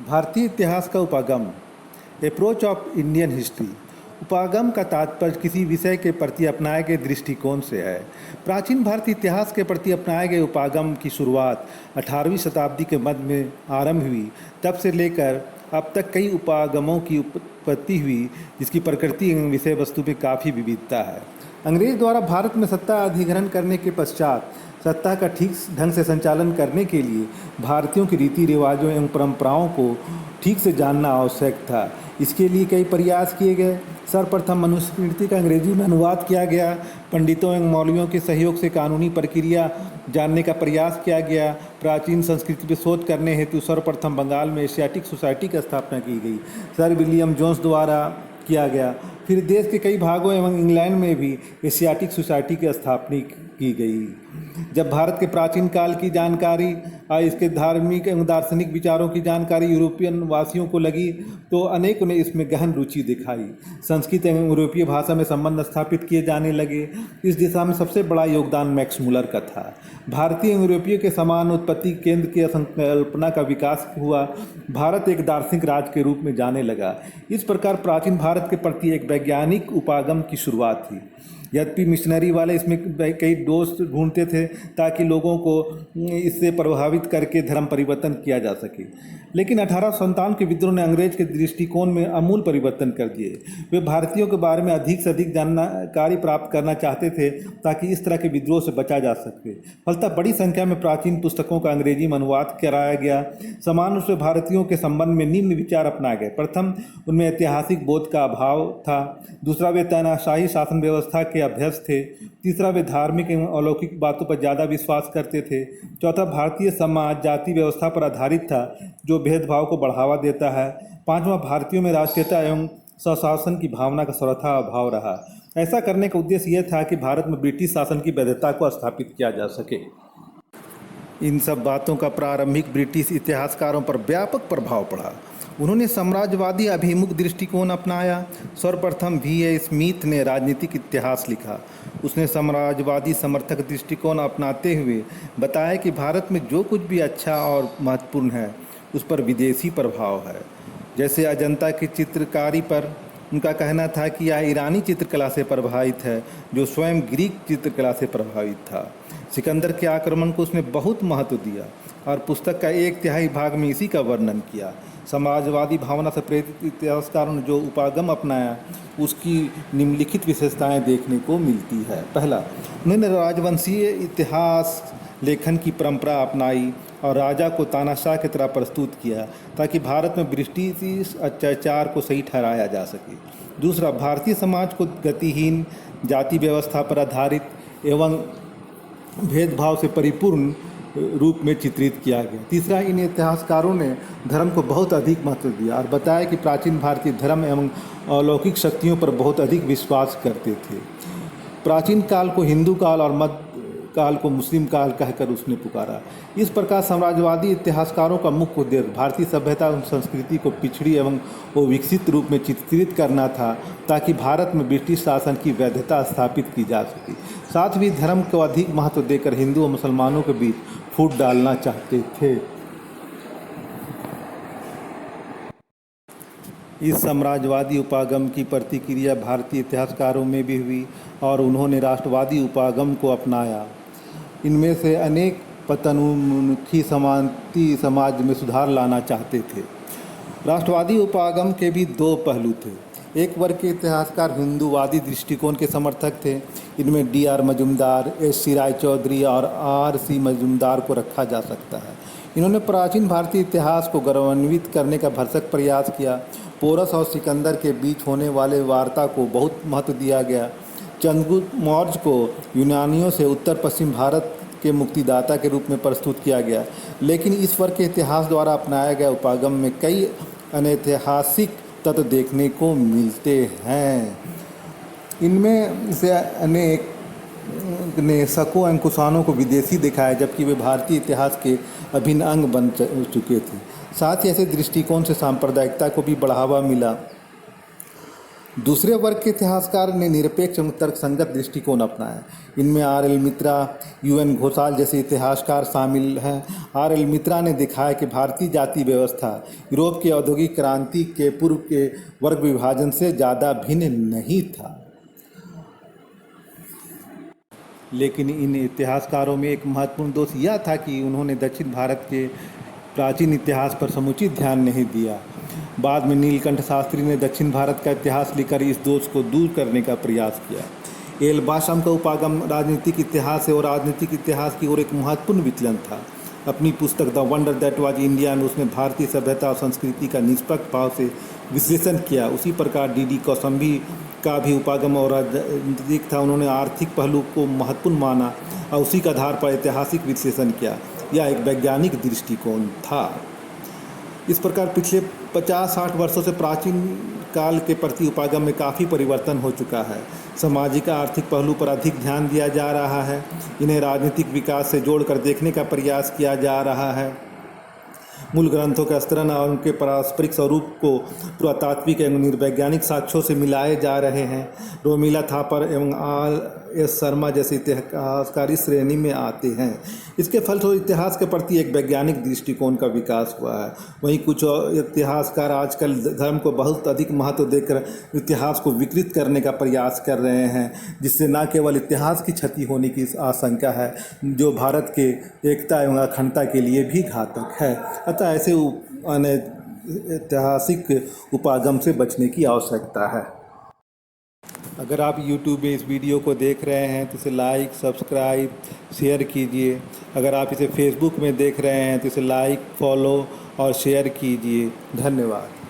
भारतीय इतिहास का उपागम। Approach of Indian history. उपागम का तात्पर्य किसी विषय के प्रति अपनाए गए दृष्टिकोण से है। प्राचीन भारतीय इतिहास के प्रति अपनाए गए उपागम की शुरुआत 18वीं शताब्दी के मध्य में आरंभ हुई। तब से लेकर अब तक कई उपागमों की उत्पत्ति हुई, जिसकी प्रकृति एवं विषय वस्तु में काफ़ी विविधता है। अंग्रेज द्वारा भारत में सत्ता अधिग्रहण करने के पश्चात सत्ता का ठीक ढंग से संचालन करने के लिए भारतीयों के रीति रिवाजों एवं परंपराओं को ठीक से जानना आवश्यक था। इसके लिए कई प्रयास किए गए। सर्वप्रथम मनुस्मृति का अंग्रेजी में अनुवाद किया गया। पंडितों एवं मौलवियों के सहयोग से कानूनी प्रक्रिया जानने का प्रयास किया गया। प्राचीन संस्कृति पर शोध करने हेतु सर्वप्रथम बंगाल में एशियाटिक सोसाइटी की स्थापना की गई, सर विलियम जोन्स द्वारा किया गया। फिर देश के कई भागों एवं इंग्लैंड में भी एशियाटिक सोसाइटी की स्थापना की गई। जब भारत के प्राचीन काल की जानकारी और इसके धार्मिक एवं दार्शनिक विचारों की जानकारी यूरोपियन वासियों को लगी तो अनेकों ने इसमें गहन रुचि दिखाई। संस्कृत एवं यूरोपीय भाषा में संबंध स्थापित किए जाने लगे। इस दिशा में सबसे बड़ा योगदान मैक्स मुलर का था। भारतीय एवं यूरोपीय के समान उत्पत्ति केंद्र की संकल्पना का विकास हुआ। भारत एक दार्शनिक राज्य के रूप में जाने लगा। इस प्रकार प्राचीन भारत के प्रति एक वैज्ञानिक उपागम की शुरुआत थी। यद्यपि मिशनरी वाले इसमें कई दोष ढूंढते थे ताकि लोगों को इससे प्रभावित करके धर्म परिवर्तन किया जा सके, लेकिन 1857 के विद्रोह ने अंग्रेज के दृष्टिकोण में आमूल परिवर्तन कर दिए। वे भारतीयों के बारे में अधिक से अधिक जानकारी प्राप्त करना चाहते थे ताकि इस तरह के विद्रोह से बचा जा सके। फलतः बड़ी संख्या में प्राचीन पुस्तकों का अंग्रेजी में अनुवाद कराया गया। समान रूप से भारतीयों के संबंध में निम्न विचार अपनाए गए। प्रथम, उनमें ऐतिहासिक बोध का अभाव था। दूसरा, वे तानाशाही शासन व्यवस्था के अभ्यस्त थे। तीसरा, वे धार्मिक एवं अलौकिक बातों पर ज़्यादा विश्वास करते थे। चौथा, भारतीय समाज जाति व्यवस्था पर आधारित था जो भेदभाव को बढ़ावा देता है। पांचवा, भारतीयों में राष्ट्रीयता एवं स्वशासन की भावना का सर्वथा अभाव रहा। ऐसा करने का उद्देश्य यह था कि भारत में ब्रिटिश शासन की वैधता को स्थापित किया जा सके। इन सब बातों का प्रारंभिक ब्रिटिश इतिहासकारों पर व्यापक प्रभाव पड़ा। उन्होंने साम्राज्यवादी अभिमुख दृष्टिकोण अपनाया। सर्वप्रथम V.A. स्मिथ ने राजनीतिक इतिहास लिखा। उसने साम्राज्यवादी समर्थक दृष्टिकोण अपनाते हुए बताया कि भारत में जो कुछ भी अच्छा और महत्वपूर्ण है उस पर विदेशी प्रभाव है। जैसे अजंता की चित्रकारी पर उनका कहना था कि यह ईरानी चित्रकला से प्रभावित है जो स्वयं ग्रीक चित्रकला से प्रभावित था। सिकंदर के आक्रमण को उसने बहुत महत्व दिया और पुस्तक का 1/3 भाग में इसी का वर्णन किया। समाजवादी भावना से प्रेरित इतिहासकारों ने जो उपागम अपनाया उसकी निम्नलिखित विशेषताएं देखने को मिलती है। पहला, उन्होंने राजवंशीय इतिहास लेखन की परंपरा अपनाई और राजा को तानाशाह की तरह प्रस्तुत किया ताकि भारत में ब्रिटिश अत्याचार को सही ठहराया जा सके। दूसरा, भारतीय समाज को गतिहीन, जाति व्यवस्था पर आधारित एवं भेदभाव से परिपूर्ण रूप में चित्रित किया गया। तीसरा, इन इतिहासकारों ने धर्म को बहुत अधिक महत्व दिया और बताया कि प्राचीन भारतीय धर्म एवं अलौकिक शक्तियों पर बहुत अधिक विश्वास करते थे। प्राचीन काल को हिंदू काल और मध्य काल को मुस्लिम काल कहकर उसने पुकारा। इस प्रकार साम्राज्यवादी इतिहासकारों का मुख्य उद्देश्य भारतीय सभ्यता एवं संस्कृति को पिछड़ी एवं विकसित रूप में चित्रित करना था ताकि भारत में ब्रिटिश शासन की वैधता स्थापित की जा सके। साथ ही धर्म को अधिक महत्व देकर हिंदू और मुसलमानों के बीच फूट डालना चाहते थे। इस साम्राज्यवादी उपागम की प्रतिक्रिया भारतीय इतिहासकारों में भी हुई और उन्होंने राष्ट्रवादी उपागम को अपनाया। इनमें से अनेक पतनोन्मुखी समाज में सुधार लाना चाहते थे। राष्ट्रवादी उपागम के भी दो पहलू थे। एक वर्ग के इतिहासकार हिंदूवादी दृष्टिकोण के समर्थक थे। इनमें D.R. मजूमदार, S.C. रायचौधरी और R.C. मजूमदार को रखा जा सकता है। इन्होंने प्राचीन भारतीय इतिहास को गौरवान्वित करने का भरसक प्रयास किया। पोरस और सिकंदर के बीच होने वाले वार्ता को बहुत महत्व दिया गया। चंद्रगुप्त मौर्य को यूनानियों से उत्तर पश्चिम भारत के मुक्तिदाता के रूप में प्रस्तुत किया गया, लेकिन इस वर्ग के इतिहास द्वारा अपनाया गया उपागम में कई अनैतिहासिक तत्व देखने को मिलते हैं। इनमें से अनेक ने शकों एवं कुषाणों को विदेशी दिखाया जबकि वे भारतीय इतिहास के अभिन्न अंग बन चुके थे। साथ ही ऐसे दृष्टिकोण से सांप्रदायिकता को भी बढ़ावा मिला। दूसरे वर्ग के इतिहासकार ने निरपेक्ष एवं तर्कसंगत दृष्टिकोण अपनाया। इनमें R.L. मित्रा, UN घोषाल जैसे इतिहासकार शामिल हैं। R.L. मित्रा ने दिखाया कि भारतीय जाति व्यवस्था यूरोप की औद्योगिक क्रांति के पूर्व के वर्ग विभाजन से ज़्यादा भिन्न नहीं था। लेकिन इन इतिहासकारों में एक महत्वपूर्ण दोष यह था कि उन्होंने दक्षिण भारत के प्राचीन इतिहास पर समुचित ध्यान नहीं दिया। बाद में नीलकंठ शास्त्री ने दक्षिण भारत का इतिहास लिखकर इस दोष को दूर करने का प्रयास किया। एल बाशम का उपागम राजनीतिक इतिहास और राजनीतिक इतिहास की ओर एक महत्वपूर्ण विचलन था। अपनी पुस्तक the wonder that was India में उसने भारतीय सभ्यता और संस्कृति का निष्पक्ष भाव से विश्लेषण किया। उसी प्रकार डी कौशाम्बी का भी उपागम और राजनीतिक था। उन्होंने आर्थिक पहलू को महत्वपूर्ण माना और उसी के आधार पर ऐतिहासिक विश्लेषण किया। यह एक वैज्ञानिक दृष्टिकोण था। इस प्रकार पिछले 50-60 वर्षों से प्राचीन काल के प्रति उपागम में काफ़ी परिवर्तन हो चुका है। सामाजिक आर्थिक पहलू पर अधिक ध्यान दिया जा रहा है। इन्हें राजनीतिक विकास से जोड़कर देखने का प्रयास किया जा रहा है। मूल ग्रंथों के स्तरण और उनके पारस्परिक स्वरूप को पुरातात्विक एवं निर्वैज्ञानिक साक्ष्यों से मिलाए जा रहे हैं। रोमिला थापर एवं R.S. शर्मा जैसे इतिहासकार इस श्रेणी में आते हैं। इसके फलस्वरूप इतिहास के प्रति एक वैज्ञानिक दृष्टिकोण का विकास हुआ है। वहीं कुछ इतिहासकार आजकल धर्म को बहुत अधिक महत्व देकर इतिहास को विकृत करने का प्रयास कर रहे हैं, जिससे न केवल इतिहास की क्षति होने की आशंका है, जो भारत के एकता एवं अखंडता के लिए भी घातक है। अतः ऐसे ऐतिहासिक उपागम से बचने की आवश्यकता है। अगर आप YouTube में इस वीडियो को देख रहे हैं तो इसे लाइक, सब्सक्राइब, शेयर कीजिए। अगर आप इसे Facebook में देख रहे हैं तो इसे लाइक, फॉलो और शेयर कीजिए। धन्यवाद।